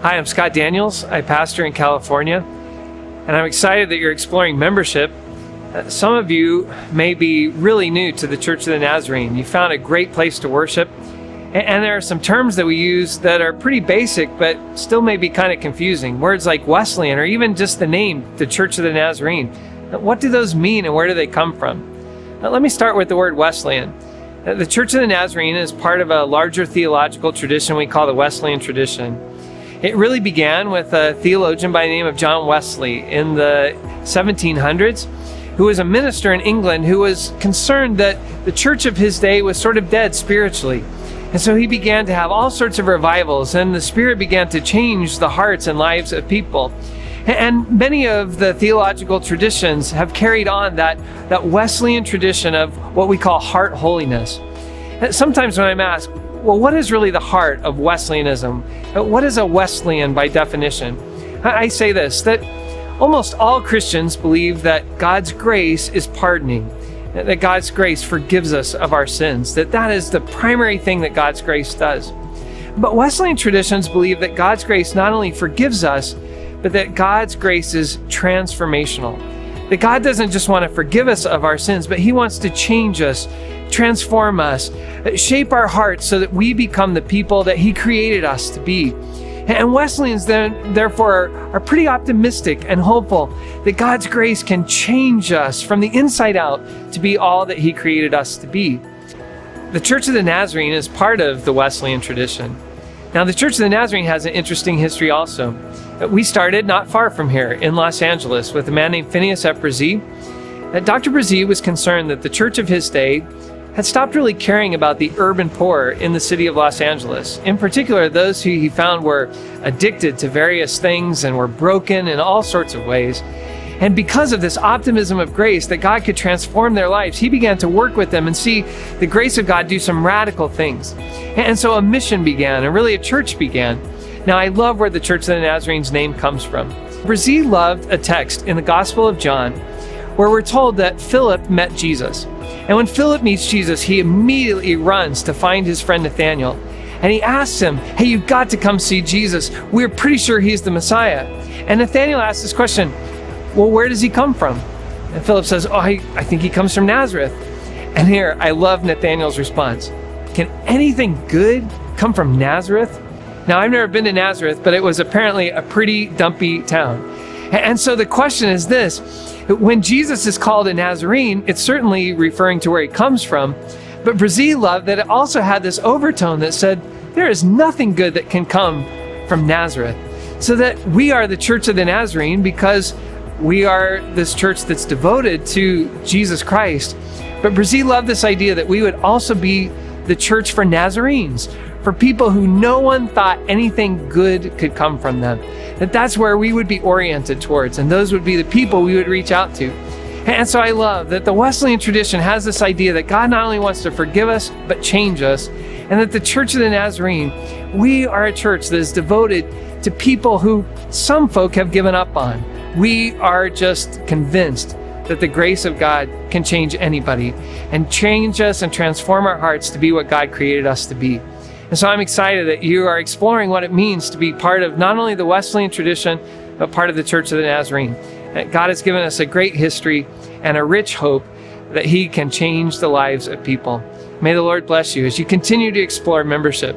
Hi, I'm Scott Daniels. I pastor in California, and I'm excited that you're exploring membership. Some of you may be really new to the Church of the Nazarene. You found a great place to worship, and there are some terms that we use that are pretty basic, but still may be kind of confusing. Words like Wesleyan, or even just the name, the Church of the Nazarene. What do those mean, and where do they come from? Let me start with the word Wesleyan. The Church of the Nazarene is part of a larger theological tradition we call the Wesleyan tradition. It really began with a theologian by the name of John Wesley in the 1700s, who was a minister in England who was concerned that the church of his day was sort of dead spiritually. And so he began to have all sorts of revivals, and the Spirit began to change the hearts and lives of people. And many of the theological traditions have carried on that Wesleyan tradition of what we call heart holiness. And sometimes when I'm asked, well, what is really the heart of Wesleyanism? What is a Wesleyan by definition? I say this, that almost all Christians believe that God's grace is pardoning, that God's grace forgives us of our sins, that is the primary thing that God's grace does. But Wesleyan traditions believe that God's grace not only forgives us, but that God's grace is transformational. That God doesn't just want to forgive us of our sins, but He wants to change us, transform us, shape our hearts so that we become the people that He created us to be. And Wesleyans therefore are pretty optimistic and hopeful that God's grace can change us from the inside out to be all that He created us to be. The Church of the Nazarene is part of the Wesleyan tradition. Now, the Church of the Nazarene has an interesting history also. We started not far from here in Los Angeles with a man named Phineas F. Bresee. Dr. Bresee was concerned that the church of his day had stopped really caring about the urban poor in the city of Los Angeles. In particular, those who he found were addicted to various things and were broken in all sorts of ways. And because of this optimism of grace that God could transform their lives, he began to work with them and see the grace of God do some radical things. And so a mission began, and really a church began. Now, I love where the Church of the Nazarene's name comes from. Bresee loved a text in the Gospel of John where we're told that Philip met Jesus. And when Philip meets Jesus, he immediately runs to find his friend Nathanael. And he asks him, hey, you've got to come see Jesus. We're pretty sure he's the Messiah. And Nathanael asks this question, well, where does he come from? And Philip says, I think he comes from Nazareth. And here, I love Nathanael's response. Can anything good come from Nazareth? Now, I've never been to Nazareth, but it was apparently a pretty dumpy town. And so the question is this, when Jesus is called a Nazarene, it's certainly referring to where he comes from, but Bresee loved that it also had this overtone that said, there is nothing good that can come from Nazareth. So that we are the Church of the Nazarene because we are this church that's devoted to Jesus Christ. But Bresee loved this idea that we would also be the church for Nazarenes, for people who no one thought anything good could come from them. That's where we would be oriented towards, and those would be the people we would reach out to. And so I love that the Wesleyan tradition has this idea that God not only wants to forgive us, but change us, and that the Church of the Nazarene, we are a church that is devoted to people who some folk have given up on. We are just convinced that the grace of God can change anybody and change us and transform our hearts to be what God created us to be. And so I'm excited that you are exploring what it means to be part of not only the Wesleyan tradition, but part of the Church of the Nazarene. God has given us a great history and a rich hope that He can change the lives of people. May the Lord bless you as you continue to explore membership.